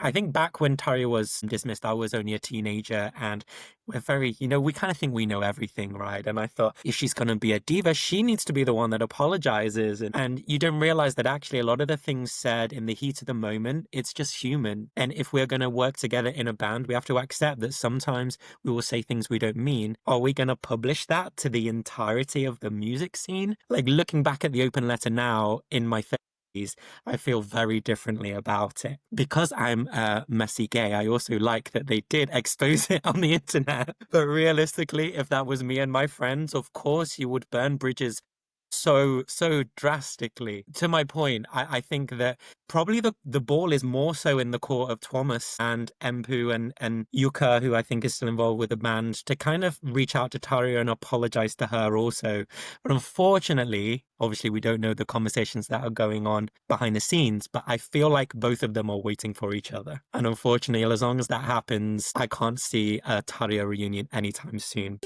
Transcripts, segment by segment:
I think back when Tarja was dismissed, I was only a teenager, and we're very, we kind of think we know everything, right? And I thought, if she's going to be a diva, she needs to be the one that apologizes. And you don't realize that actually a lot of the things said in the heat of the moment, it's just human. And if we're going to work together in a band, we have to accept that sometimes we will say things we don't mean. Are we going to publish that to the entirety of the music scene? Like, looking back at the open letter now in my I feel very differently about it. Because I'm messy gay, I also like that they did expose it on the internet. But realistically, if that was me and my friends, of course you would burn bridges so drastically. To my point, I think that probably the ball is more so in the court of Thomas and Empu and Yuka, who I think is still involved with the band, to kind of reach out to Tarja and apologize to her also. But unfortunately, obviously we don't know the conversations that are going on behind the scenes, but I feel like both of them are waiting for each other. And unfortunately, as long as that happens, I can't see a Tarja reunion anytime soon.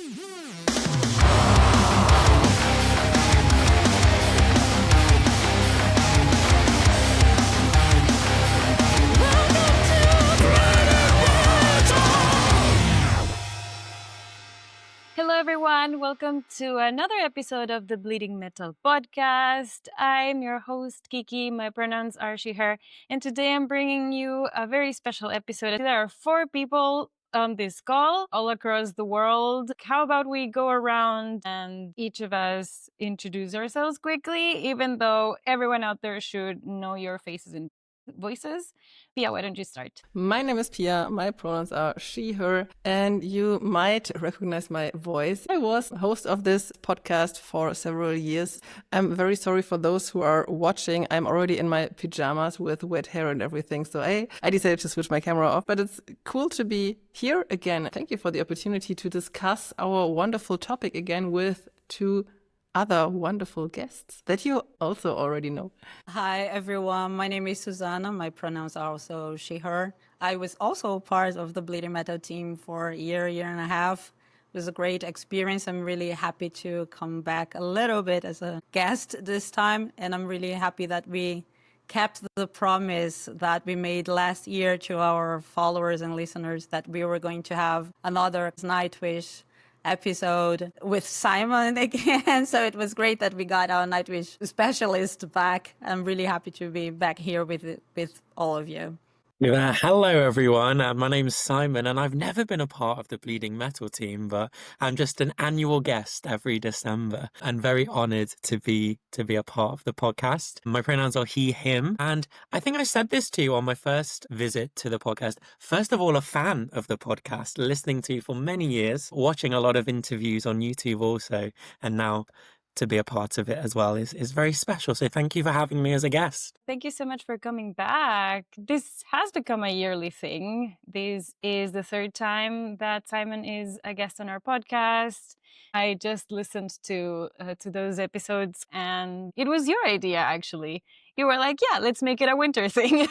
Hello everyone, welcome to another episode of the Bleeding Metal podcast. I'm your host Kiki, my pronouns are she, her, and today I'm bringing you a very special episode. There are 4 people on this call all across the world. How about we go around and each of us introduce ourselves quickly, even though everyone out there should know your faces and voices. Pia, why don't you start? My name is Pia, my pronouns are she, her, and you might recognize my voice. I was host of this podcast for several years. I'm very sorry for those who are watching. I'm already in my pajamas with wet hair and everything, so I decided to switch my camera off, but it's cool to be here again. Thank you for the opportunity to discuss our wonderful topic again with 2 other wonderful guests that you also already know. Hi, everyone. My name is Suzana. My pronouns are also she, her. I was also part of the Bleeding Metal team for a year and a half. It was a great experience. I'm really happy to come back a little bit as a guest this time. And I'm really happy that we kept the promise that we made last year to our followers and listeners that we were going to have another Nightwish episode with Simon again. So it was great that we got our Nightwish specialist back. I'm really happy to be back here with all of you. Hello everyone, my name's Simon and I've never been a part of the Bleeding Metal team, but I'm just an annual guest every December and very honoured to be a part of the podcast. My pronouns are he, him, and I think I said this to you on my first visit to the podcast. First of all, a fan of the podcast, listening to you for many years, watching a lot of interviews on YouTube also, and now to be a part of it as well is very special. So thank you for having me as a guest. Thank you so much for coming back. This has become a yearly thing. This is the 3rd time that Simon is a guest on our podcast. I just listened to those episodes and it was your idea, actually. You were like, yeah, let's make it a winter thing.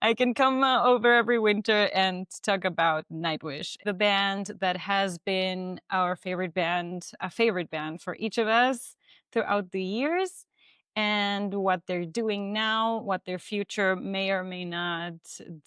I can come over every winter and talk about Nightwish, the band that has been our favorite band, a favorite band for each of us throughout the years, and what they're doing now, what their future may or may not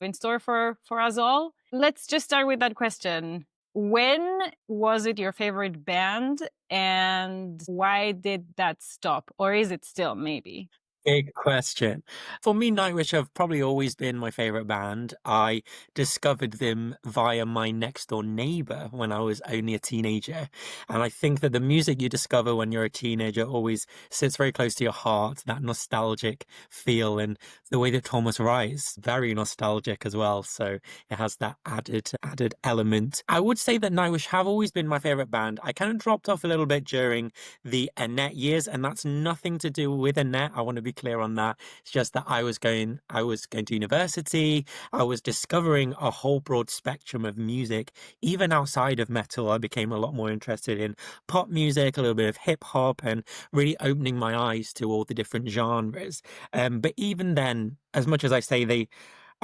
in store for us all. Let's just start with that question. When was it your favorite band and why did that stop? Or is it still, maybe? Big question. For me, Nightwish have probably always been my favorite band. I discovered them via my next door neighbor when I was only a teenager. And I think that the music you discover when you're a teenager always sits very close to your heart, that nostalgic feel, and the way that Thomas writes, very nostalgic as well. So it has that added element. I would say that Nightwish have always been my favorite band. I kind of dropped off a little bit during the Annette years, and that's nothing to do with Annette. I want to be clear on that. It's just that I was going to university. I was discovering a whole broad spectrum of music. Even outside of metal, I became a lot more interested in pop music, a little bit of hip hop, and really opening my eyes to all the different genres. But even then, as much as I say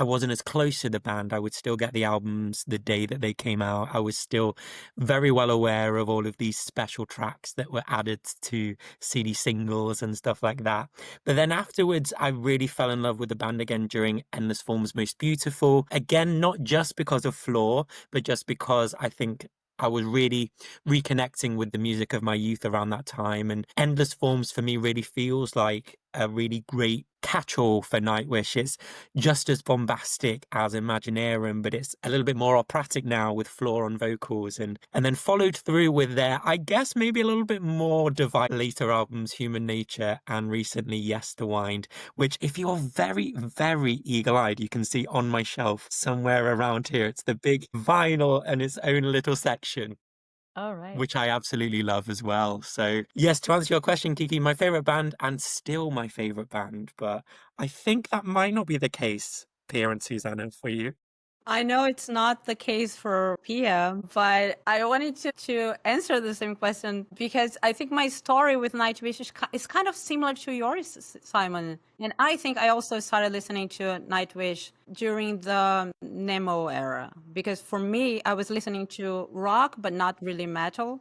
I wasn't as close to the band. I would still get the albums the day that they came out. I was still very well aware of all of these special tracks that were added to CD singles and stuff like that. But then afterwards, I really fell in love with the band again during Endless Form's Most Beautiful. Again, not just because of Floor, but just because I think I was really reconnecting with the music of my youth around that time. And Endless Forms for me really feels like a really great catch-all for Nightwish. It's just as bombastic as Imaginarium, but it's a little bit more operatic now with Floor on vocals, and then followed through with their, I guess, maybe a little bit more divide later albums, Human Nature and recently Yes the Wind, which if you're very, very eagle-eyed, you can see on my shelf somewhere around here. It's the big vinyl and its own little section, All right. which I absolutely love as well. So yes, to answer your question, Kiki, my favorite band and still my favorite band, but I think that might not be the case, Pia and Suzana, for you. I know it's not the case for Pia, but I wanted to answer the same question because I think my story with Nightwish is kind of similar to yours, Simon. And I think I also started listening to Nightwish during the Nemo era because for me, I was listening to rock, but not really metal.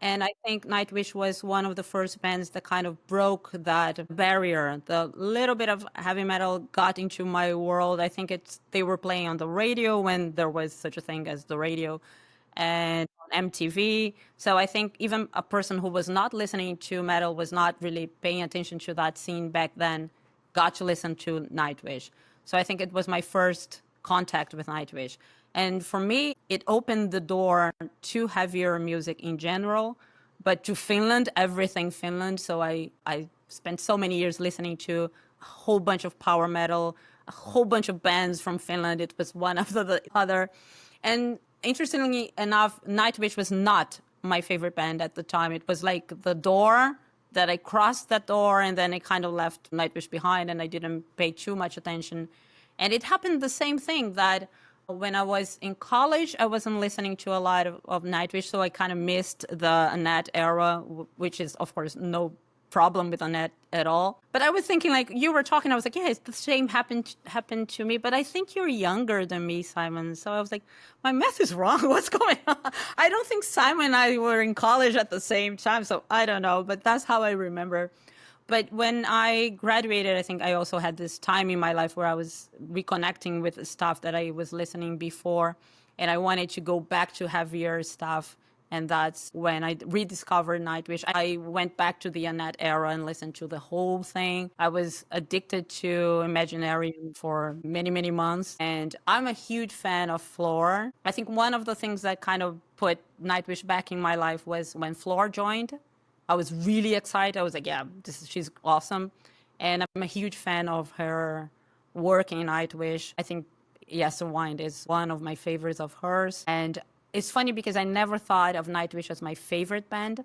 And I think Nightwish was one of the first bands that kind of broke that barrier. The little bit of heavy metal got into my world. I think they were playing on the radio when there was such a thing as the radio, and on MTV. So I think even a person who was not listening to metal, was not really paying attention to that scene back then, got to listen to Nightwish. So I think it was my first contact with Nightwish. And for me, it opened the door to heavier music in general, but to Finland, everything Finland. So I spent so many years listening to a whole bunch of power metal, a whole bunch of bands from Finland. It was one after the other. And interestingly enough, Nightwish was not my favorite band at the time. It was like the door that I crossed that door and then I kind of left Nightwish behind and I didn't pay too much attention. And it happened the same thing that when I was in college, I wasn't listening to a lot of Nightwish, so I kind of missed the Annette era, which is, of course, no problem with Annette at all. But I was thinking, like, you were talking, I was like, yeah, it's the same happened to me, but I think you're younger than me, Simon. So I was like, my math is wrong. What's going on? I don't think Simon and I were in college at the same time, so I don't know, but that's how I remember. But when I graduated, I think I also had this time in my life where I was reconnecting with the stuff that I was listening before, and I wanted to go back to heavier stuff. And that's when I rediscovered Nightwish. I went back to the Annette era and listened to the whole thing. I was addicted to Imaginarium for many, many months. And I'm a huge fan of Floor. I think one of the things that kind of put Nightwish back in my life was when Floor joined. I was really excited. I was like, yeah, she's awesome. And I'm a huge fan of her work in Nightwish. I think Yes the Wind is one of my favorites of hers. And it's funny because I never thought of Nightwish as my favorite band.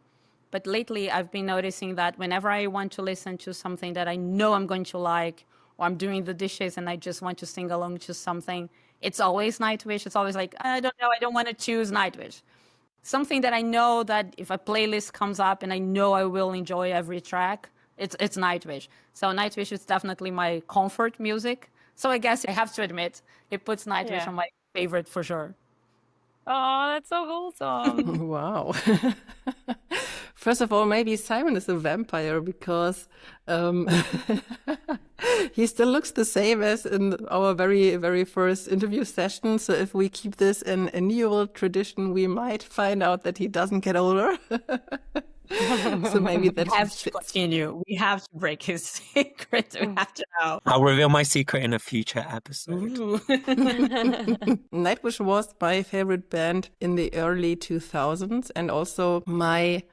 But lately I've been noticing that whenever I want to listen to something that I know I'm going to like, or I'm doing the dishes and I just want to sing along to something, it's always Nightwish. It's always like, I don't know, I don't want to choose Nightwish. Something that I know that if a playlist comes up and I know I will enjoy every track, it's Nightwish. So Nightwish is definitely my comfort music. So I guess I have to admit, it puts Nightwish on my favorite for sure. Oh, that's so wholesome. Wow. First of all, maybe Simon is a vampire because he still looks the same as in our very, very first interview session. So if we keep this in annual tradition, we might find out that he doesn't get older. So maybe that we have to continue. We have to break his secret. We have to know. I'll reveal my secret in a future episode. Nightwish was my favorite band in the early 2000s and also my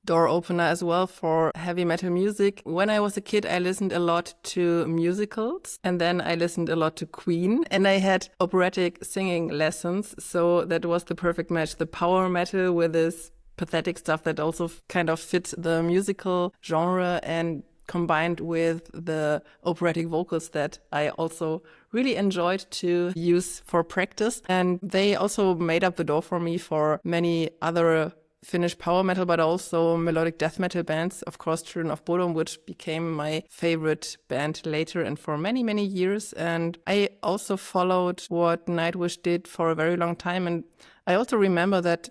door opener as well for heavy metal music. When I was a kid, I listened a lot to musicals and then I listened a lot to Queen and I had operatic singing lessons. So that was the perfect match. The power metal with this pathetic stuff that also kind of fits the musical genre and combined with the operatic vocals that I also really enjoyed to use for practice. And they also made up the door for me for many other Finnish power metal, but also melodic death metal bands. Of course, Children of Bodom, which became my favorite band later and for many, many years. And I also followed what Nightwish did for a very long time. And I also remember that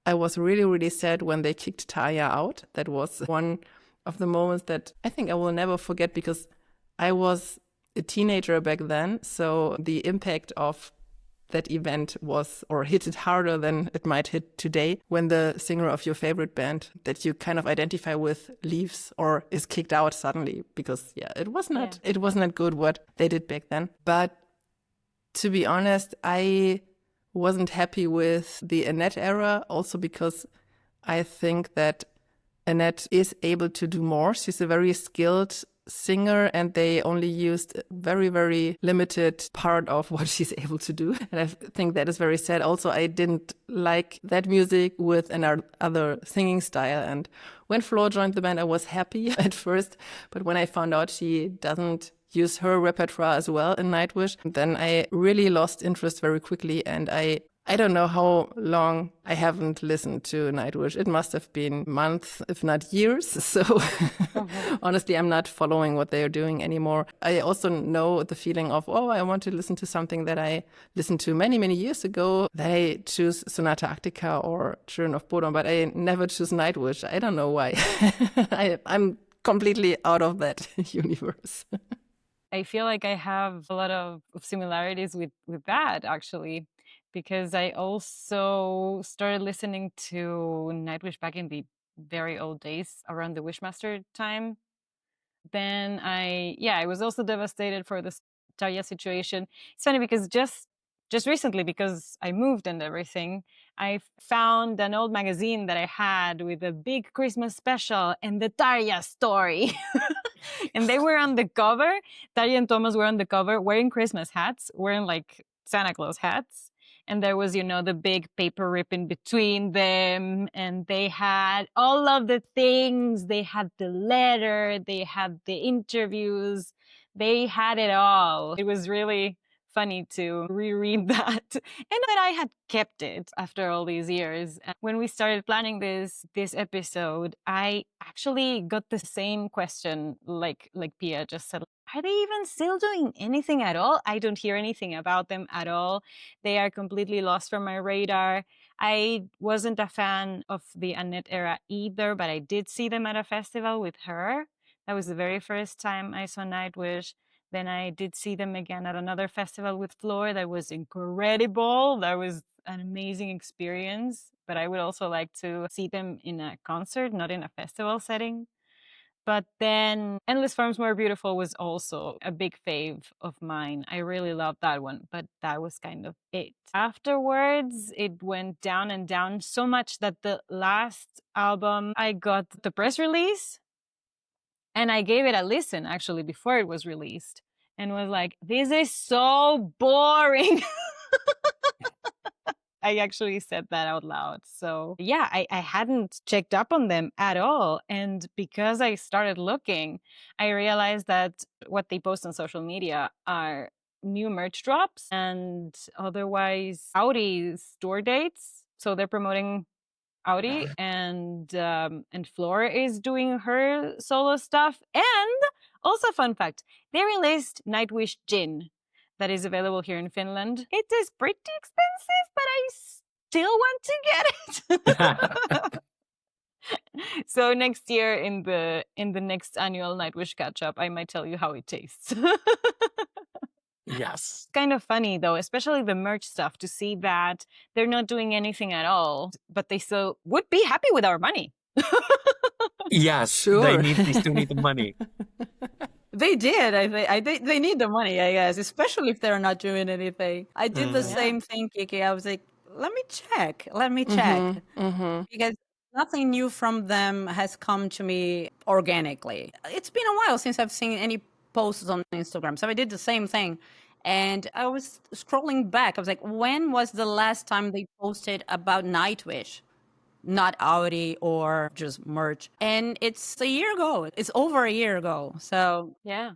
I was really, really sad when they kicked Tarja out. That was one of the moments that I think I will never forget, because I was a teenager back then. So the impact of that event was, or hit it harder than it might hit today, when the singer of your favorite band that you kind of identify with leaves or is kicked out suddenly, because it was not good what they did back then. But to be honest, I wasn't happy with the Annette era, also because I think that Annette is able to do more. She's a very skilled singer, and they only used a very, very limited part of what she's able to do. And I think that is very sad. Also, I didn't like that music with another singing style. And when Flor joined the band, I was happy at first. But when I found out she doesn't use her repertoire as well in Nightwish, then I really lost interest very quickly. And I don't know how long I haven't listened to Nightwish. It must have been months, if not years. So honestly, I'm not following what they are doing anymore. I also know the feeling of, I want to listen to something that I listened to many, many years ago. Then I choose Sonata Arctica or Children of Bodom, but I never choose Nightwish. I don't know why. I'm completely out of that universe. I feel like I have a lot of similarities with that, actually, because I also started listening to Nightwish back in the very old days, around the Wishmaster time. Then I was also devastated for the Tarja situation. It's funny because just recently, because I moved and everything, I found an old magazine that I had with a big Christmas special and the Tarja story. And they were on the cover. Tarja and Thomas were on the cover wearing Christmas hats, wearing like Santa Claus hats. And there was, the big paper rip in between them. And they had all of the things. They had the letter. They had the interviews. They had it all. It was really funny to reread that. And that I had kept it after all these years. And when we started planning this episode, I actually got the same question like Pia just said. Are they even still doing anything at all? I don't hear anything about them at all. They are completely lost from my radar. I wasn't a fan of the Annette era either, but I did see them at a festival with her. That was the very first time I saw Nightwish. Then I did see them again at another festival with Flor. That was incredible. That was an amazing experience. But I would also like to see them in a concert, not in a festival setting. But then Endless Forms More Beautiful was also a big fave of mine. I really loved that one, but that was kind of it. Afterwards, it went down and down so much that the last album, I got the press release and I gave it a listen actually before it was released and was like, this is so boring. I actually said that out loud. So yeah, I hadn't checked up on them at all. And because I started looking, I realized that what they post on social media are new merch drops and otherwise Audi store dates. So they're promoting Audi and Flora is doing her solo stuff. And also fun fact, they released Nightwish Gin. That is available here in Finland. It is pretty expensive, but I still want to get it. So next year in the next annual Nightwish catch up, I might tell you how it tastes. Yes. Kind of funny though, especially the merch stuff, to see that they're not doing anything at all, but they still would be happy with our money. Yes, Sure. they still need the money. They did. They need the money, I guess, especially if they're not doing anything. I did the same thing, Kiki. I was like, let me check. Because nothing new from them has come to me organically. It's been a while since I've seen any posts on Instagram. So I did the same thing. And I was scrolling back. I was like, when was the last time they posted about Nightwish? Not Audi or just merch. And it's a year ago. It's over a year ago. So Yeah.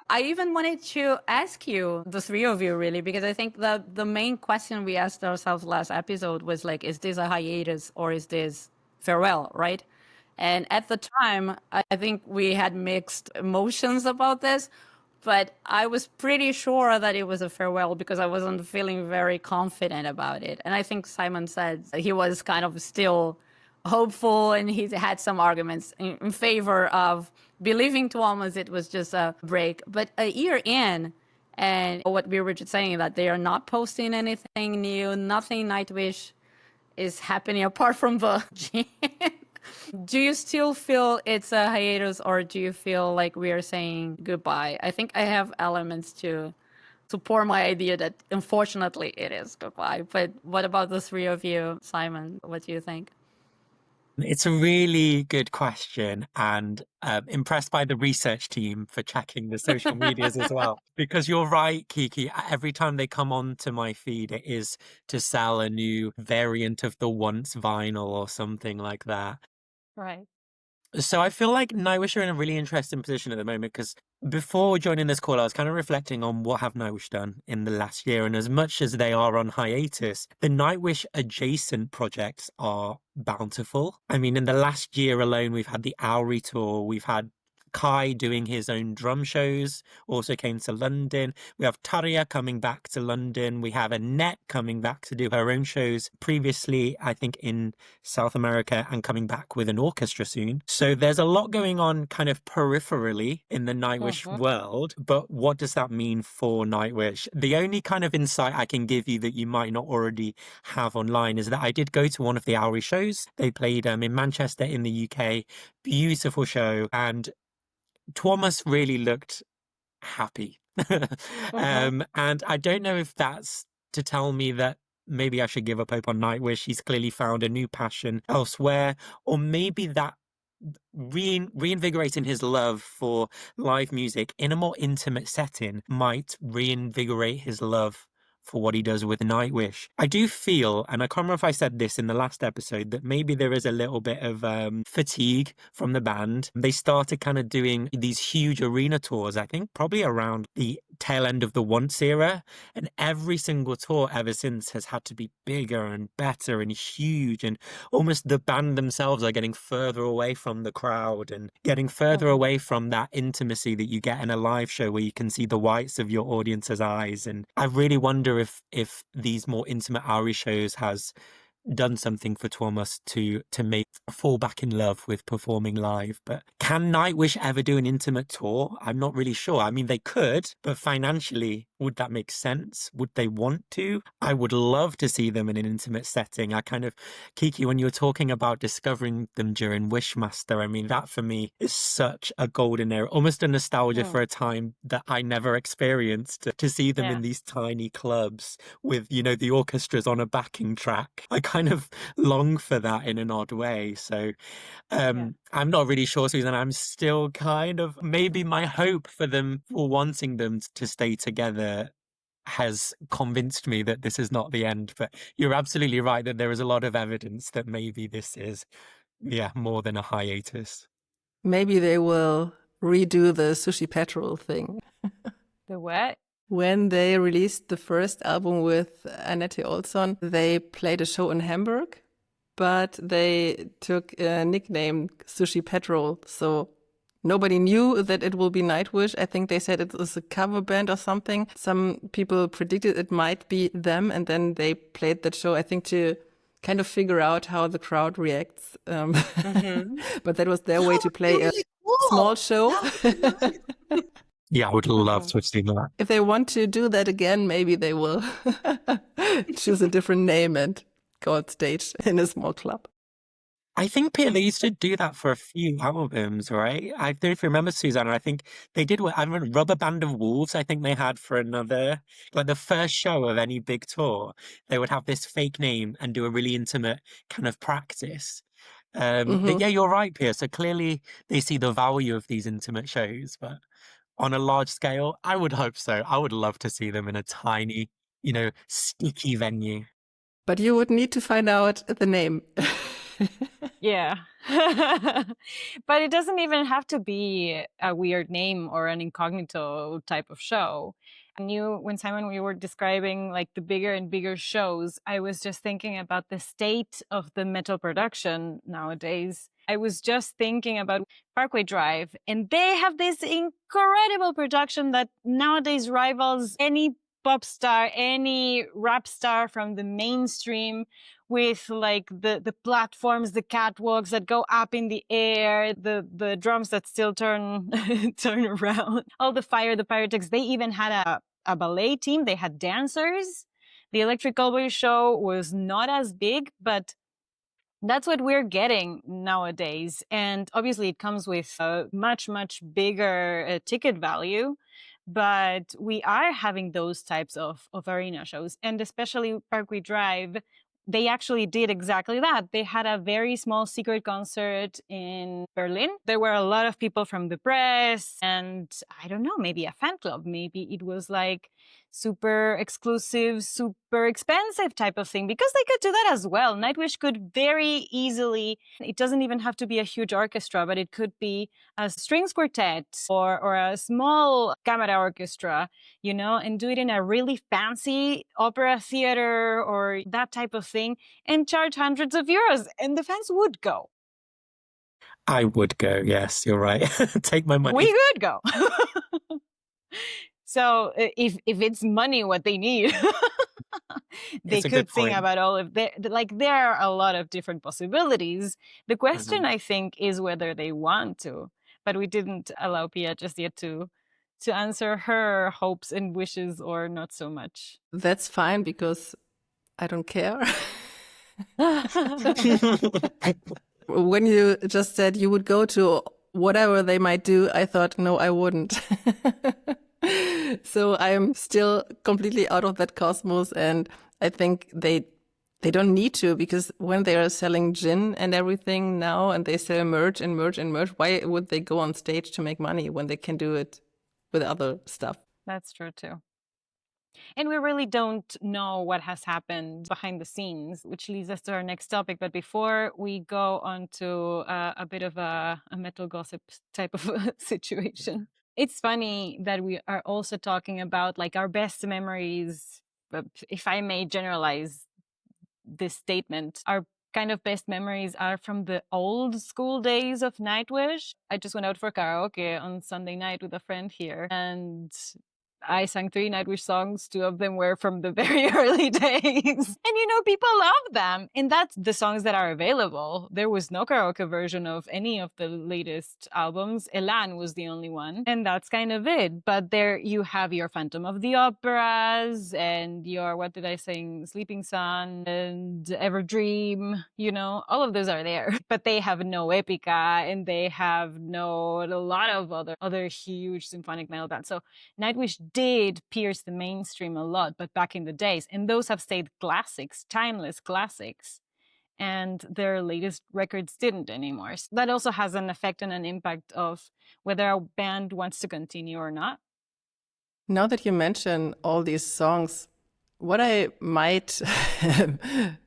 I even wanted to ask you, the three of you really, because I think the main question we asked ourselves last episode was like, is this a hiatus or is this farewell, right? And at the time, I think we had mixed emotions about this, but I was pretty sure that it was a farewell because I wasn't feeling very confident about it. And I think Simon said he was kind of still hopeful, and he had some arguments in favor of believing Thomas it was just a break. But a year in, and what we were just saying, that they are not posting anything new, nothing Nightwish is happening apart from the gym. Do you still feel it's a hiatus, or do you feel like we are saying goodbye? I think I have elements to support my idea that unfortunately it is goodbye. But what about the three of you? Simon, what do you think? It's a really good question, and impressed by the research team for checking the social medias as well. Because you're right, Kiki, every time they come onto my feed, it is to sell a new variant of the Once vinyl or something like that. Right. So I feel like Nightwish are in a really interesting position at the moment, because before joining this call, I was kind of reflecting on what have Nightwish done in the last year. And as much as they are on hiatus, the Nightwish adjacent projects are bountiful. I mean, in the last year alone, we've had the Auri tour, we've had Kai doing his own drum shows, also came to London. We have Tarja coming back to London. We have Annette coming back to do her own shows previously, I think, in South America, and coming back with an orchestra soon. So there's a lot going on kind of peripherally in the Nightwish world. But what does that mean for Nightwish? The only kind of insight I can give you that you might not already have online is that I did go to one of the Auri shows. They played in Manchester in the UK. Beautiful show. And Thomas really looked happy. And I don't know if that's to tell me that maybe I should give up hope on Nightwish. He's clearly found a new passion elsewhere, or maybe that reinvigorating his love for live music in a more intimate setting might reinvigorate his love for what he does with Nightwish. I do feel, and I can't remember if I said this in the last episode, that maybe there is a little bit of fatigue from the band. They started kind of doing these huge arena tours, I think probably around the tail end of the Once era, and every single tour ever since has had to be bigger and better and huge, and almost the band themselves are getting further away from the crowd and getting further away from that intimacy that you get in a live show where you can see the whites of your audience's eyes. And I really wonder if these more intimate Auri shows has done something for Thomas to make fall back in love with performing live. But can Nightwish ever do an intimate tour? I'm not really sure. I mean, they could, but financially, would that make sense? Would they want to? I would love to see them in an intimate setting. I kind of, Kiki, when you were talking about discovering them during Wishmaster, I mean, that for me is such a golden era, almost a nostalgia for a time that I never experienced, to see them in these tiny clubs with, you know, the orchestras on a backing track. I kind of long for that in an odd way. So I'm not really sure, Susan. I'm still kind of, maybe my hope for them, for wanting them to stay together, has convinced me that this is not the end. But you're absolutely right that there is a lot of evidence that maybe this is, more than a hiatus. Maybe they will redo the Sushi Petrol thing. The what? When they released the first album with Annette Olsson, they played a show in Hamburg, but they took a nickname Sushi Petrol. So nobody knew that it will be Nightwish. I think they said it was a cover band or something. Some people predicted it might be them, and then they played that show, I think, to kind of figure out how the crowd reacts. But that was their way to play a small show. Yeah, I would love to have seen that. If they want to do that again, maybe they will choose a different name and go on stage in a small club. I think Pia, they used to do that for a few albums, right? I don't know if you remember, Suzana. I think they did what I remember Rubber Band of Wolves, I think they had for another, like the first show of any big tour, they would have this fake name and do a really intimate kind of practice. But yeah, you're right, Pia. So clearly they see the value of these intimate shows, but on a large scale, I would hope so. I would love to see them in a tiny, sticky venue. But you would need to find out the name. Yeah. But it doesn't even have to be a weird name or an incognito type of show. When Simon, we were describing like the bigger and bigger shows, I was just thinking about the state of the metal production nowadays. I was just thinking about Parkway Drive, and they have this incredible production that nowadays rivals any pop star, any rap star from the mainstream, with like the platforms, the catwalks that go up in the air, the drums that still turn turn around, all the fire, the pyrotechnics. They even had a ballet team. They had dancers. The Electric Cowboy show was not as big, but that's what we're getting nowadays. And obviously it comes with a much, much bigger ticket value. But we are having those types of arena shows. And especially Parkway Drive, they actually did exactly that. They had a very small secret concert in Berlin. There were a lot of people from the press and I don't know, maybe a fan club. Maybe it was like super exclusive, super expensive type of thing, because they could do that as well. Nightwish could very easily, it doesn't even have to be a huge orchestra, but it could be a strings quartet or a small camera orchestra, and do it in a really fancy opera theater or that type of thing and charge hundreds of euros, and the fans would go. I would go, yes, you're right. Take my money. We would go. So if it's money what they need, they could sing about all of there are a lot of different possibilities. The question, I think, is whether they want to. But we didn't allow Pia just yet to answer her hopes and wishes, or not so much. That's fine, because I don't care. When you just said you would go to whatever they might do, I thought, no, I wouldn't. So I'm still completely out of that cosmos, and I think they don't need to, because when they are selling gin and everything now, and they sell merch and merch and merch, why would they go on stage to make money when they can do it with other stuff? That's true too. And we really don't know what has happened behind the scenes, which leads us to our next topic. But before we go on to a bit of a metal gossip type of situation, it's funny that we are also talking about like our best memories. If I may generalize this statement, our kind of best memories are from the old school days of Nightwish. I just went out for karaoke on Sunday night with a friend here, and I sang 3 Nightwish songs. 2 of them were from the very early days. And people love them. And that's the songs that are available. There was no karaoke version of any of the latest albums. Elan was the only one. And that's kind of it. But there you have your Phantom of the Operas and your, what did I sing? Sleeping Sun and Everdream. All of those are there. But they have no Epica, and they have a lot of other huge symphonic metal bands. So Nightwish did pierce the mainstream a lot, but back in the days, and those have stayed classics, timeless classics, and their latest records didn't anymore. So that also has an effect and an impact of whether a band wants to continue or not. Now that you mention all these songs, what I might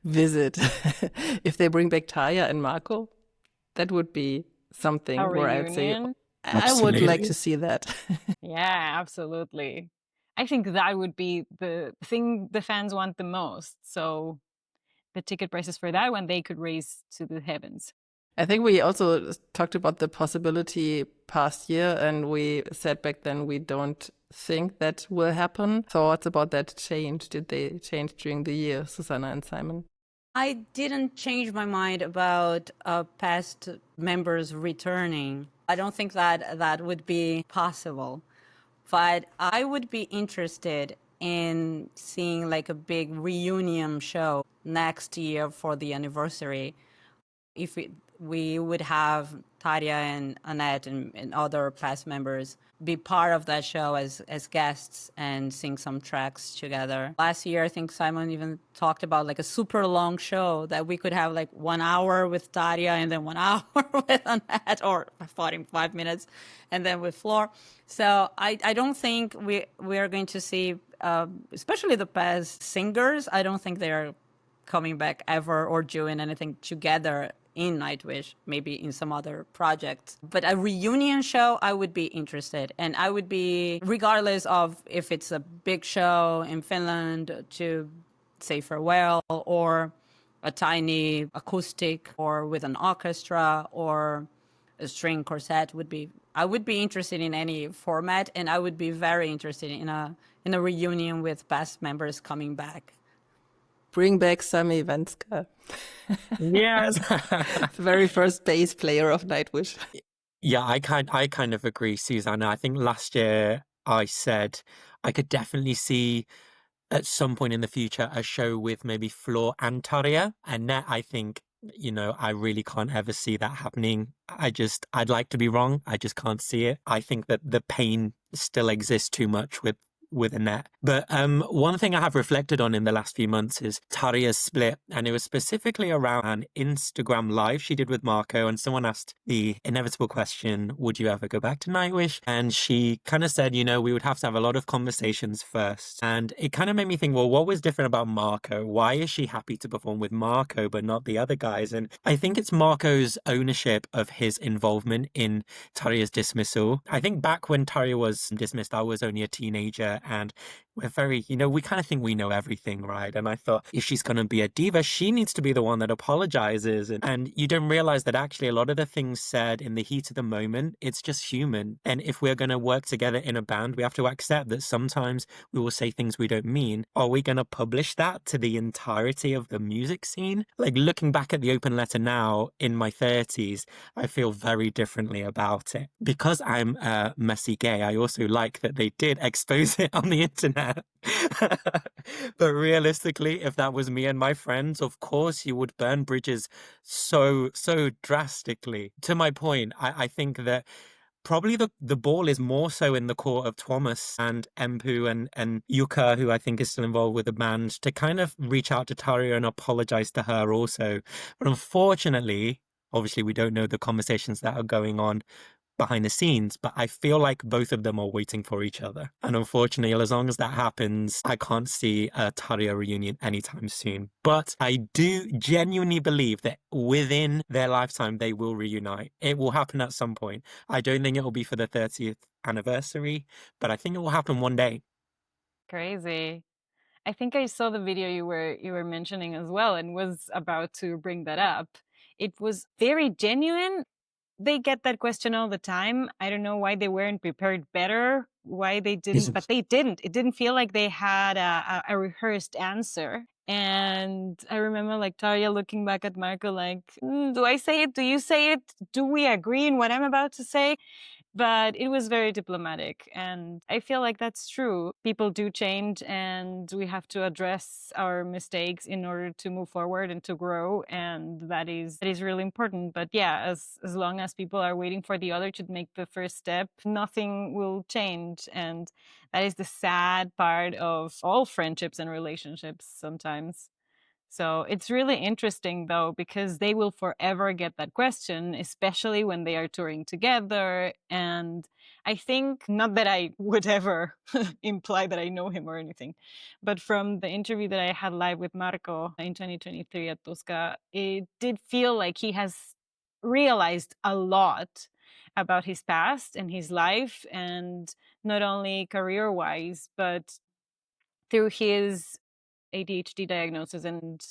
visit if they bring back Tarja and Marco, that would be something where I would say, I would like to see that. Yeah, absolutely. I think that would be the thing the fans want the most. So the ticket prices for that one, they could raise to the heavens. I think we also talked about the possibility past year, and we said back then we don't think that will happen. Thoughts about that change? Did they change during the year, Suzana and Simon? I didn't change my mind about past members returning. I don't think that would be possible. But I would be interested in seeing like a big reunion show next year for the anniversary. If we would have Tarja and Annette and other past members be part of that show as guests and sing some tracks together. Last year, I think Simon even talked about like a super long show that we could have like 1 hour with Tarja and then 1 hour with Annette, or 45 minutes and then with Flor. So I don't think we are going to see, especially the past singers, I don't think they're coming back ever or doing anything together in Nightwish, maybe in some other projects. But a reunion show, I would be interested. And I would be, regardless of if it's a big show in Finland to say farewell, or a tiny acoustic, or with an orchestra, or a string quartet, I would be interested in any format, and I would be very interested in a reunion with past members coming back. Bring back Sami Venska. Yes. The very first bass player of Nightwish. Yeah, I kind of agree, Susanna. I think last year I said I could definitely see at some point in the future a show with maybe Floor and Tarja, and that I think, I really can't ever see that happening. I'd like to be wrong. I just can't see it. I think that the pain still exists too much with Annette. But one thing I have reflected on in the last few months is Tarja's split, and it was specifically around an Instagram live she did with Marco, and someone asked the inevitable question, would you ever go back to Nightwish? And she kind of said, we would have to have a lot of conversations first. And it kind of made me think, well, what was different about Marco? Why is she happy to perform with Marco but not the other guys? And I think it's Marco's ownership of his involvement in Tarja's dismissal. I think back when Tarja was dismissed, I was only a teenager, and we're very, we kind of think we know everything, right? And I thought, if she's going to be a diva, she needs to be the one that apologizes. And you don't realize that actually a lot of the things said in the heat of the moment, it's just human. And if we're going to work together in a band, we have to accept that sometimes we will say things we don't mean. Are we going to publish that to the entirety of the music scene? Like, looking back at the open letter now in my 30s, I feel very differently about it. Because I'm messy gay, I also like that they did expose it on the internet. But realistically, if that was me and my friends, of course you would burn bridges so drastically. To my point, I think that probably the ball is more so in the court of Thomas and Empu and Yuka, who I think is still involved with the band, to kind of reach out to Tarja and apologize to her also. But unfortunately, obviously we don't know the conversations that are going on behind the scenes, but I feel like both of them are waiting for each other. And unfortunately, as long as that happens, I can't see a Tarja reunion anytime soon. But I do genuinely believe that within their lifetime, they will reunite. It will happen at some point. I don't think it will be for the 30th anniversary, but I think it will happen one day. Crazy. I think I saw the video you were mentioning as well, and was about to bring that up. It was very genuine. They get that question all the time. I don't know why they weren't prepared better, why they didn't, but they didn't. It didn't feel like they had a rehearsed answer. And I remember like Tarja looking back at Marco like, do I say it? Do you say it? Do we agree in what I'm about to say? But it was very diplomatic, and I feel like that's true. People do change, and we have to address our mistakes in order to move forward and to grow, and that is really important. But yeah, as long as people are waiting for the other to make the first step, nothing will change, and that is the sad part of all friendships and relationships sometimes. So it's really interesting, though, because they will forever get that question, especially when they are touring together. And I think, not that I would ever imply that I know him or anything, but from the interview that I had live with Marco in 2023 at Tosca, it did feel like he has realized a lot about his past and his life, and not only career-wise, but through his ADHD diagnosis, and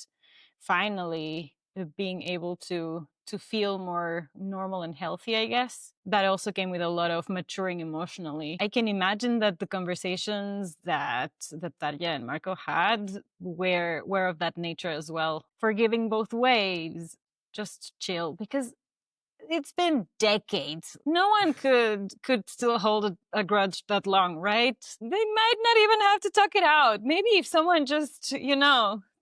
finally being able to feel more normal and healthy, I guess. That also came with a lot of maturing emotionally. I can imagine that the conversations that Tarja and Marco had were of that nature as well. Forgiving both ways, just chill, because it's been decades. No one could still hold a grudge that long, right? They might not even have to talk it out. Maybe if someone just,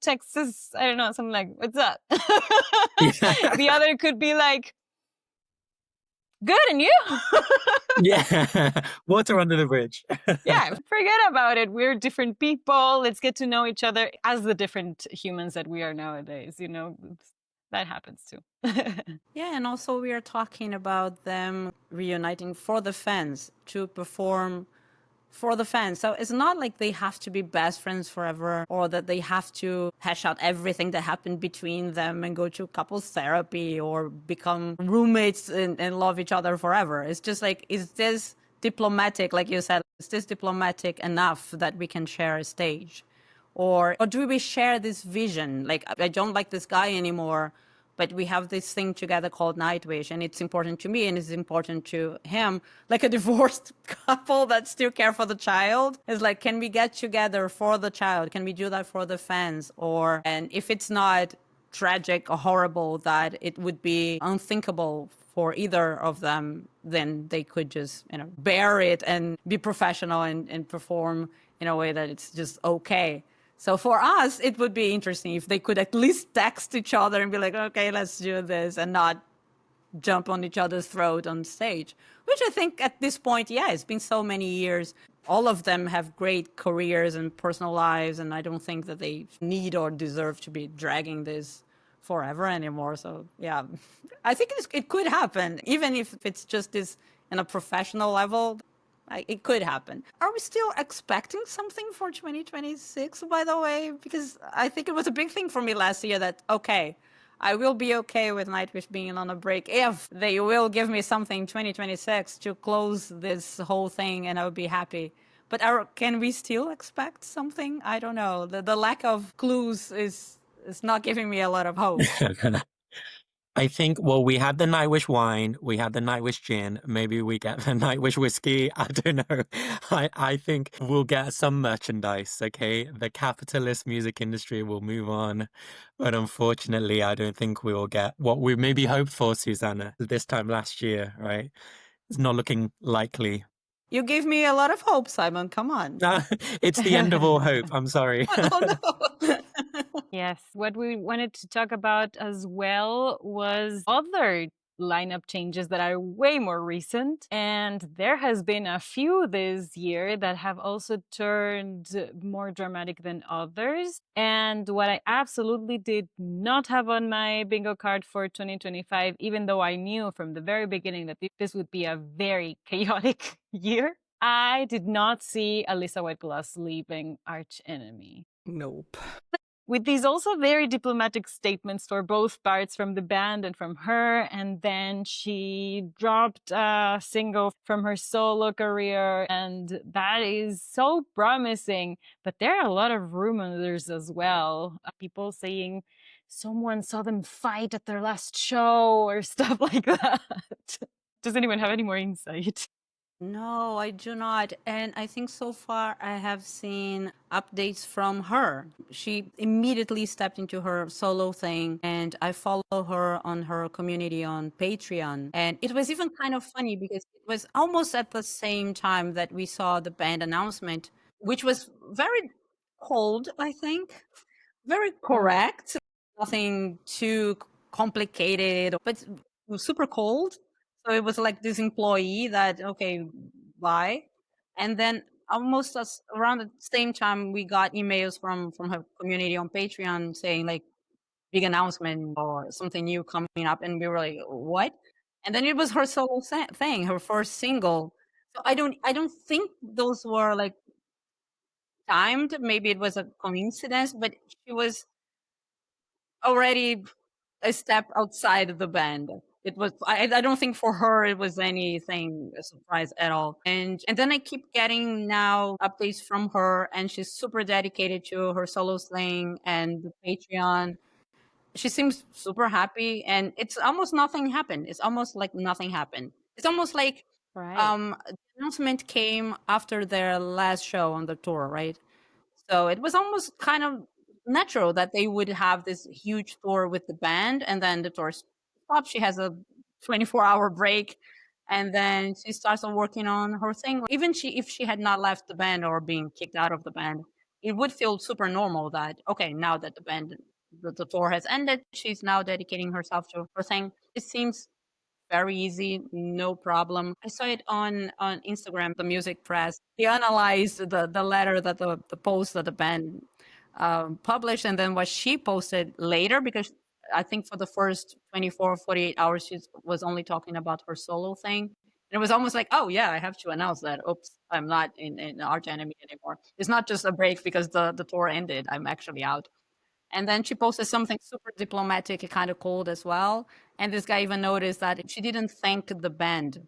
texts us, I don't know, something like, what's up? The other could be like, good, and you? Yeah, water under the bridge. Yeah, forget about it. We're different people. Let's get to know each other as the different humans that we are nowadays, That happens too. Yeah, and also we are talking about them reuniting for the fans to perform for the fans. So it's not like they have to be best friends forever or that they have to hash out everything that happened between them and go to couples therapy or become roommates and love each other forever. It's just like, is this diplomatic, like you said, is this diplomatic enough that we can share a stage? Or do we share this vision? Like, I don't like this guy anymore, but we have this thing together called Nightwish, and it's important to me and it's important to him. Like a divorced couple that still care for the child. It's like, can we get together for the child? Can we do that for the fans? And if it's not tragic or horrible that it would be unthinkable for either of them, then they could just, bear it and be professional and perform in a way that it's just okay. So for us, it would be interesting if they could at least text each other and be like, okay, let's do this, and not jump on each other's throat on stage, which I think at this point, it's been so many years. All of them have great careers and personal lives, and I don't think that they need or deserve to be dragging this forever anymore. So yeah, I think it could happen, even if it's just this in a professional level. It could happen. Are we still expecting something for 2026, by the way? Because I think it was a big thing for me last year that, okay, I will be okay with Nightwish being on a break if they will give me something 2026 to close this whole thing, and I would be happy. But can we still expect something? I don't know. The lack of clues is not giving me a lot of hope. I think, well, we had the Nightwish wine, we had the Nightwish gin, maybe we get the Nightwish whiskey, I don't know. I think we'll get some merchandise, okay? The capitalist music industry will move on, but unfortunately, I don't think we will get what we maybe hoped for, Suzana, this time last year, right? It's not looking likely. You gave me a lot of hope, Simon. Come on. It's the end of all hope, I'm sorry. Oh, no. Yes, what we wanted to talk about as well was other lineup changes that are way more recent. And there has been a few this year that have also turned more dramatic than others. And what I absolutely did not have on my bingo card for 2025, even though I knew from the very beginning that this would be a very chaotic year, I did not see Alyssa Whiteglass leaving Arch Enemy. Nope. With these also very diplomatic statements for both parts, from the band and from her. And then she dropped a single from her solo career, and that is so promising. But there are a lot of rumors as well. People saying someone saw them fight at their last show or stuff like that. Does anyone have any more insight? No, I do not. And I think so far I have seen updates from her. She immediately stepped into her solo thing, and I follow her on her community on Patreon. And it was even kind of funny because it was almost at the same time that we saw the band announcement, which was very cold, I think. Very correct. Nothing too complicated, but it was super cold. So it was like this employee that, okay, bye. And then almost around the same time, we got emails from her community on Patreon saying like big announcement or something new coming up. And we were like, what? And then it was her solo thing, her first single. So I don't think those were like timed. Maybe it was a coincidence, but she was already a step outside of the band. It was I don't think for her it was anything a surprise at all. And then I keep getting now updates from her, and she's super dedicated to her solo thing and the Patreon. She seems super happy, and it's almost nothing happened. It's almost like nothing happened. It's almost like the announcement came after their last show on the tour, right? So it was almost kind of natural that they would have this huge tour with the band, and then the tour stops. She has a 24-hour break, and then she starts working on her thing. Even if she had not left the band or being kicked out of the band, it would feel super normal that, okay, now that the tour has ended, she's now dedicating herself to her thing. It seems very easy, no problem. I saw it on Instagram, the music press. They analyzed the letter that the post that the band published, and then what she posted later, because I think for the first 24, 48 hours, she was only talking about her solo thing. it was almost like, oh yeah, I have to announce that. Oops, I'm not in Arch Enemy anymore. It's not just a break because the tour ended. I'm actually out. And then she posted something super diplomatic, kind of cold as well. And this guy even noticed that she didn't thank the band.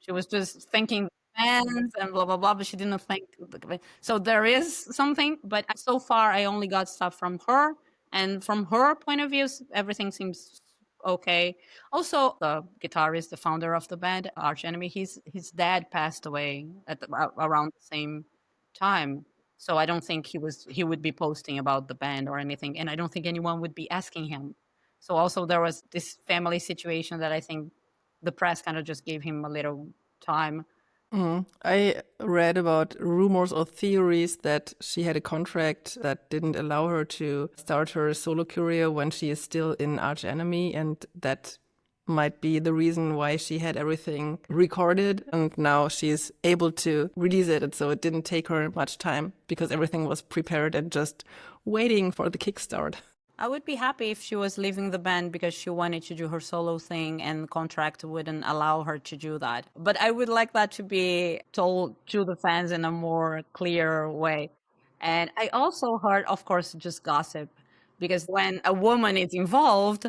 She was just thanking fans and blah blah blah, but she didn't thank the. So there is something, but so far I only got stuff from her, and from her point of view, everything seems okay. Also, the guitarist, the founder of the band, Arch Enemy, his dad passed away at around the same time. So I don't think he would be posting about the band or anything, and I don't think anyone would be asking him. So also there was this family situation that I think the press kind of just gave him a little time. I read about rumors or theories that she had a contract that didn't allow her to start her solo career when she is still in Arch Enemy, and that might be the reason why she had everything recorded and now she's able to release it. And so it didn't take her much time because everything was prepared and just waiting for the kickstart. I would be happy if she was leaving the band because she wanted to do her solo thing and the contract wouldn't allow her to do that. But I would like that to be told to the fans in a more clear way. And I also heard, of course, just gossip, because when a woman is involved,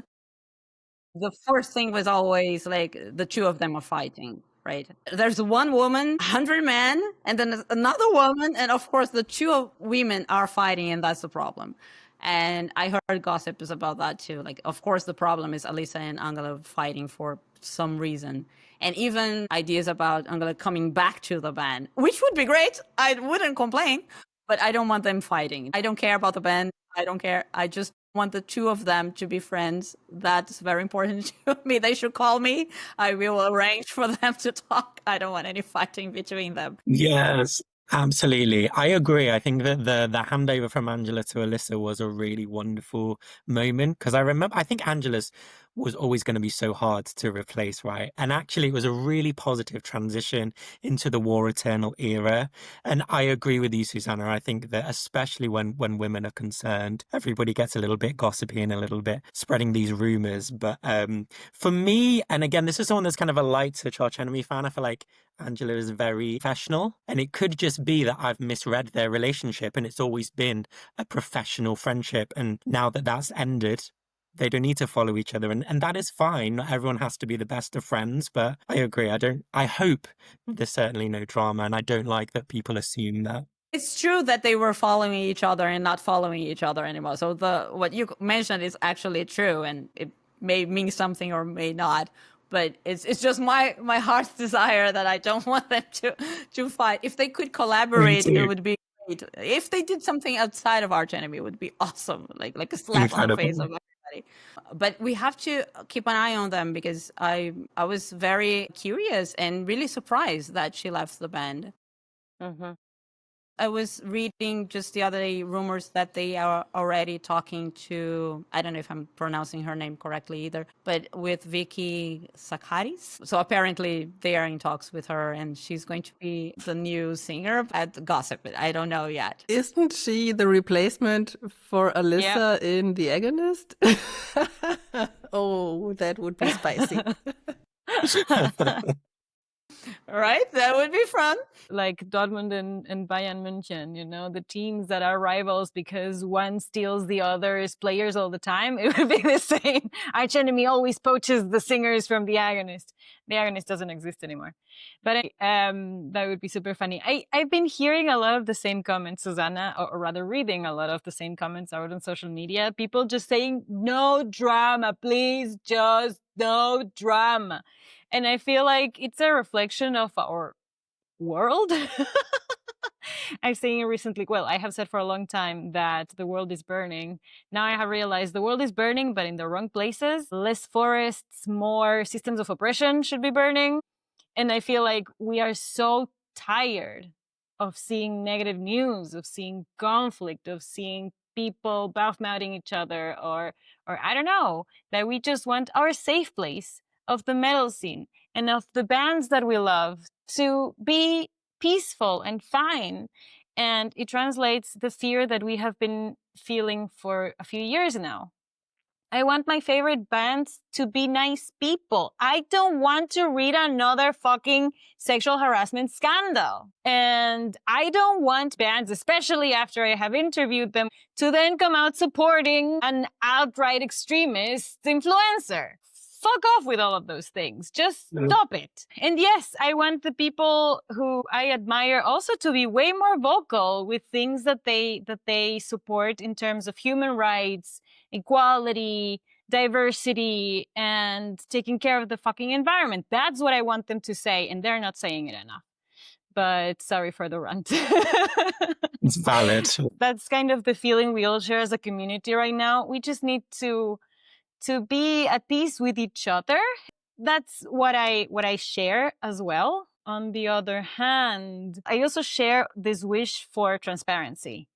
the first thing was always like the two of them are fighting, right? There's one woman, 100 men, and then another woman, and of course the two women are fighting, and that's the problem. And I heard gossips about that too. Like, of course, the problem is Alisa and Angela fighting for some reason. And even ideas about Angela coming back to the band, which would be great. I wouldn't complain, but I don't want them fighting. I don't care about the band. I don't care. I just want the two of them to be friends. That's very important to me. They should call me. I will arrange for them to talk. I don't want any fighting between them. Yes, absolutely. I agree. I think that the handover from Angela to Alyssa was a really wonderful moment because I think Angela's was always going to be so hard to replace, right? And actually, it was a really positive transition into the War Eternal era. And I agree with you, Susanna. I think that especially when women are concerned, everybody gets a little bit gossipy and a little bit spreading these rumors. But for me, and again, this is someone that's kind of a light touch Arch Enemy fan. I feel like Angela is very professional, and it could just be that I've misread their relationship and it's always been a professional friendship. And now that that's ended, they don't need to follow each other. And that is fine. Not everyone has to be the best of friends, but I agree. I hope there's certainly no drama, and I don't like that people assume that. It's true that they were following each other and not following each other anymore. So what you mentioned is actually true, and it may mean something or may not. But it's just my heart's desire that I don't want them to fight. If they could collaborate, it would be great. If they did something outside of Arch Enemy, it would be awesome. Like a slap on the face of everybody. But we have to keep an eye on them because I was very curious and really surprised that she left the band. Mm-hmm. I was reading just the other day rumors that they are already talking to, I don't know if I'm pronouncing her name correctly either, but with Vicky Sakaris. So apparently they are in talks with her and she's going to be the new singer at Gossip. I don't know yet. Isn't she the replacement for Alyssa in The Agonist? Oh, that would be spicy. Right? That would be fun. Like Dortmund and Bayern München, you know, the teams that are rivals because one steals the other's players all the time. It would be the same. Arch Enemy always poaches the singers from The Agonist. The Agonist doesn't exist anymore. But that would be super funny. I've been hearing a lot of the same comments, Susanna, or rather reading a lot of the same comments out on social media. People just saying, no drama, please, just no drama. And I feel like it's a reflection of our world. I've seen recently, well, I have said for a long time that the world is burning. Now I have realized the world is burning, but in the wrong places. Less forests, more systems of oppression should be burning. And I feel like we are so tired of seeing negative news, of seeing conflict, of seeing people mouthing each other, or I don't know, that we just want our safe place of the metal scene and of the bands that we love to be peaceful and fine. And it translates the fear that we have been feeling for a few years now. I want my favorite bands to be nice people. I don't want to read another fucking sexual harassment scandal. And I don't want bands, especially after I have interviewed them, to then come out supporting an outright extremist influencer. Fuck off with all of those things. Just stop it. And yes, I want the people who I admire also to be way more vocal with things that they support in terms of human rights, equality, diversity, and taking care of the fucking environment. That's what I want them to say, and they're not saying it enough. But sorry for the rant. It's valid. That's kind of the feeling we all share as a community right now. We just need to be at peace with each other. That's what I share as well. On the other hand, I also share this wish for transparency,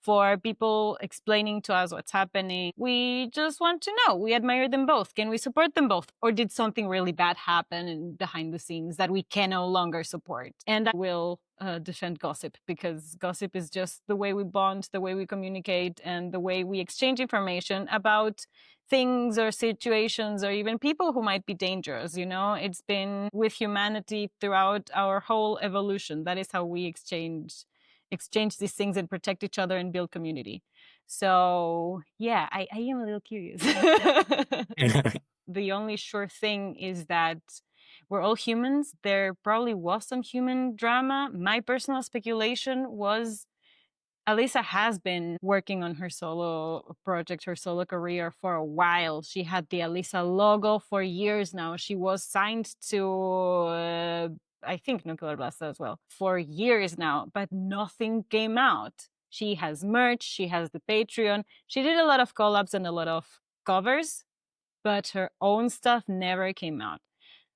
for people explaining to us what's happening. We just want to know. We admire them both. Can we support them both? Or did something really bad happen behind the scenes that we can no longer support? And I will defend gossip, because gossip is just the way we bond, the way we communicate, and the way we exchange information about things or situations or even people who might be dangerous. You know, it's been with humanity throughout our whole evolution. That is how we exchange these things and protect each other and build community. So yeah, I am a little curious. The only sure thing is that we're all humans. There probably was some human drama. My personal speculation was Alisa has been working on her solo project, her solo career for a while. She had the Alisa logo for years now. She was signed to, I think, Nuclear Blast as well, for years now, but nothing came out. She has merch, she has the Patreon. She did a lot of collabs and a lot of covers, but her own stuff never came out.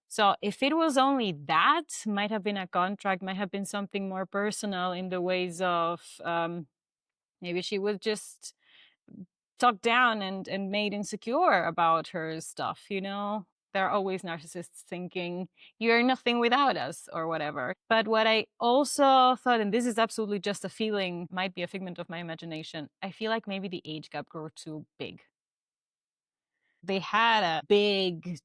So if it was only that, might have been a contract, might have been something more personal in the ways of maybe she was just talked down and made insecure about her stuff, you know? There are always narcissists thinking, you're nothing without us or whatever. But what I also thought, and this is absolutely just a feeling, might be a figment of my imagination, I feel like maybe the age gap grew too big. They had a big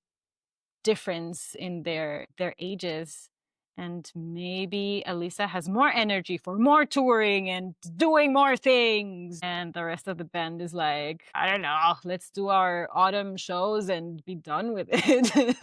difference in their ages, and maybe Alisa has more energy for more touring and doing more things, and the rest of the band is like, I don't know, let's do our autumn shows and be done with it.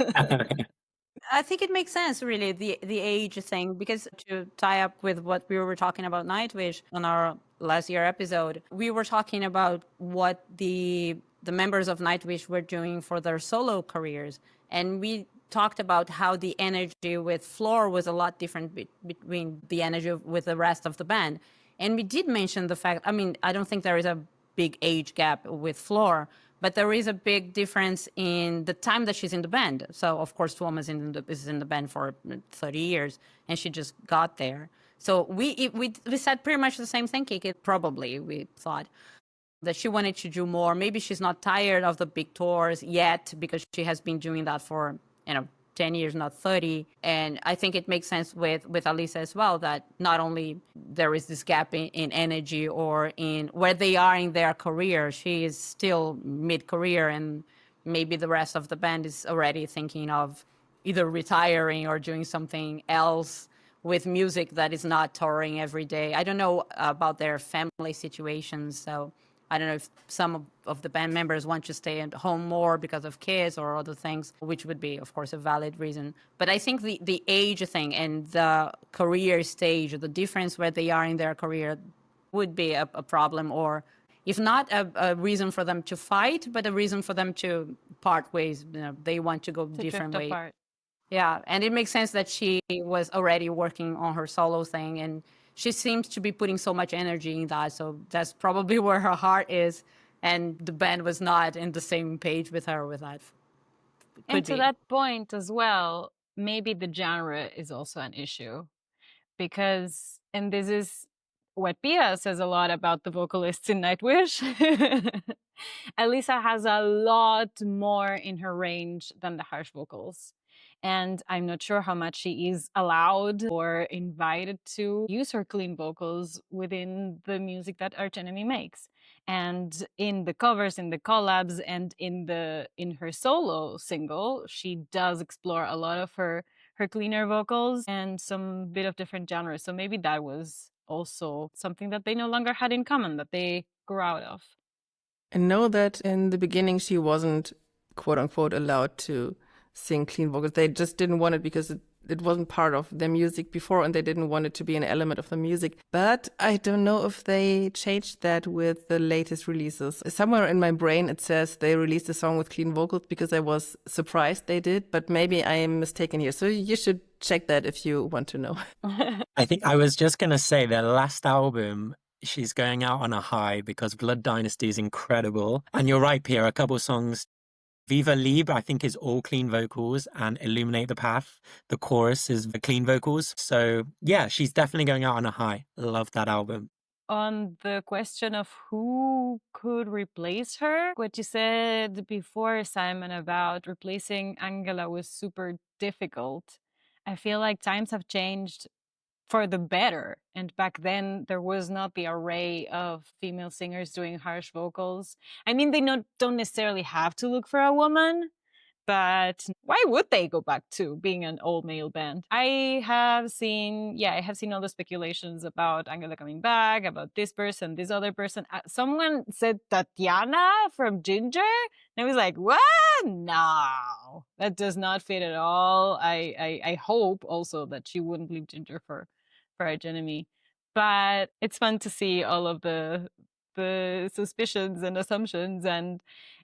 I think it makes sense, really, the age thing, because to tie up with what we were talking about Nightwish on our last year episode, we were talking about what the members of Nightwish were doing for their solo careers, and we talked about how the energy with Floor was a lot different between the energy with the rest of the band. And we did mention the fact, I mean, I don't think there is a big age gap with Floor, but there is a big difference in the time that she's in the band. So, of course, Tuomas is in the band for 30 years, and she just got there. So we said pretty much the same thing, Kiki. Probably, we thought that she wanted to do more. Maybe she's not tired of the big tours yet, because she has been doing that for, 10 years, not 30. And I think it makes sense with Alisa as well, that not only there is this gap in energy or in where they are in their career, she is still mid-career, and maybe the rest of the band is already thinking of either retiring or doing something else with music that is not touring every day. I don't know about their family situations, so I don't know if some of the band members want to stay at home more because of kids or other things, which would be, of course, a valid reason. But I think the age thing and the career stage, the difference where they are in their career, would be a problem, or if not a reason for them to fight, but a reason for them to part ways. They want to go different ways. Yeah, and it makes sense that she was already working on her solo thing, and she seems to be putting so much energy in that. So that's probably where her heart is, and the band was not in the same page with her with that. And to that point as well, maybe the genre is also an issue, because, and this is what Pia says a lot about the vocalists in Nightwish, Alisa has a lot more in her range than the harsh vocals. And I'm not sure how much she is allowed or invited to use her clean vocals within the music that Arch Enemy makes. And in the covers, in the collabs, and in her solo single, she does explore a lot of her cleaner vocals and some bit of different genres. So maybe that was also something that they no longer had in common, that they grew out of. And know that in the beginning she wasn't, quote unquote, allowed to sing clean vocals. They just didn't want it because it wasn't part of their music before, and they didn't want it to be an element of the music. But I don't know if they changed that with the latest releases. Somewhere in my brain it says they released a song with clean vocals because I was surprised they did, but maybe I am mistaken here. So you should check that if you want to know. I think I was just going to say their last album, she's going out on a high because Blood Dynasty is incredible. And you're right, Pia, a couple songs. Viva Liebe, I think, is all clean vocals, and Illuminate the Path, the chorus is the clean vocals. So yeah, she's definitely going out on a high. Love that album. On the question of who could replace her, what you said before, Simon, about replacing Angela was super difficult. I feel like times have changed for the better. And back then, there was not the array of female singers doing harsh vocals. I mean, they don't necessarily have to look for a woman, but why would they go back to being an old male band? I have seen all the speculations about Angela coming back, about this person, this other person. Someone said Tatiana from Ginger, and I was like, what? No, that does not fit at all. I hope also that she wouldn't leave Ginger for Hegemony. But it's fun to see all of the suspicions and assumptions and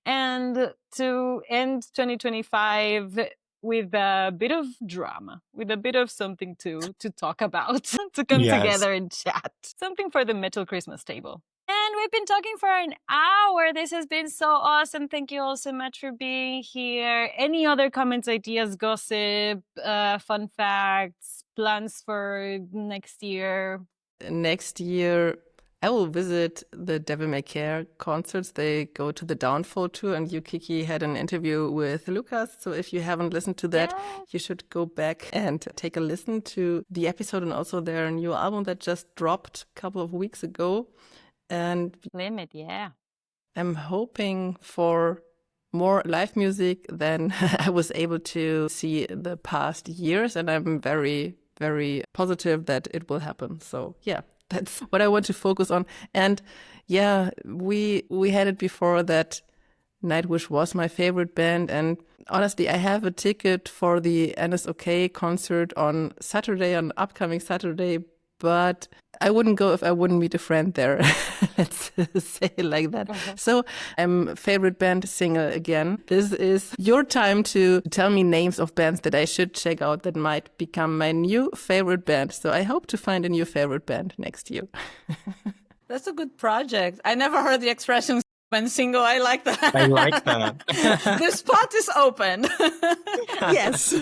to end 2025 with a bit of drama, with a bit of something to talk about, to come Yes. together and chat. Something for the Metal Christmas table. And we've been talking for an hour. This has been so awesome. Thank you all so much for being here. Any other comments, ideas, gossip, fun facts, plans for next year? Next year, I will visit the Devil May Care concerts. They go to the Downfall tour, and you, Kiki, had an interview with Lucas. So if you haven't listened to that, you should go back and take a listen to the episode and also their new album that just dropped a couple of weeks ago. And Limit, yeah. I'm hoping for more live music than I was able to see the past years. And I'm very, very positive that it will happen. So yeah, that's what I want to focus on. And yeah, we had it before that Nightwish was my favorite band. And honestly, I have a ticket for the NSOK concert on upcoming Saturday, but I wouldn't go if I wouldn't meet a friend there. Let's say it like that. Okay. So I'm favorite band singer again. This is your time to tell me names of bands that I should check out that might become my new favorite band. So I hope to find a new favorite band next year. That's a good project. I never heard the expression when single. I like that. I like that. The spot is open. Yes.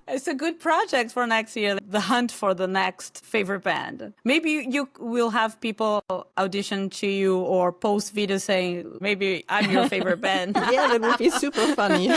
It's a good project for next year, the hunt for the next favorite band. Maybe you will have people audition to you or post videos saying, maybe I'm your favorite band. Yeah, that would be super funny.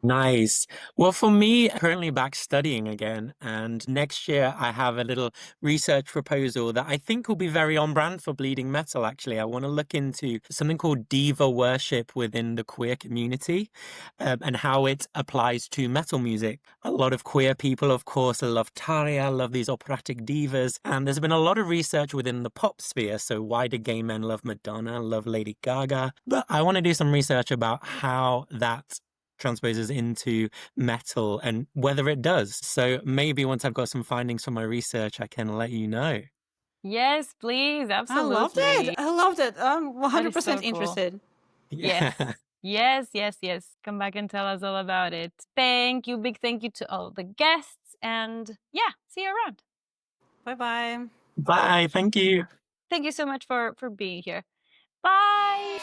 Nice. Well, for me, currently back studying again, and next year I have a little research proposal that I think will be very on brand for Bleeding Metal, actually. I want to look into something called diva worship within the queer community and how it applies to metal music. A lot of queer people, of course, love Tarja, love these operatic divas, and there's been a lot of research within the pop sphere. So why do gay men love Madonna, love Lady Gaga? But I want to do some research about how that transposes into metal and whether it does. So maybe once I've got some findings from my research, I can let you know. Yes, please. Absolutely. I loved it. I'm 100% so cool. interested. Yeah. Yes. Come back and tell us all about it. Thank you. Big thank you to all the guests. And yeah, see you around. Bye-bye. Bye. Thank you. Thank you so much for being here. Bye.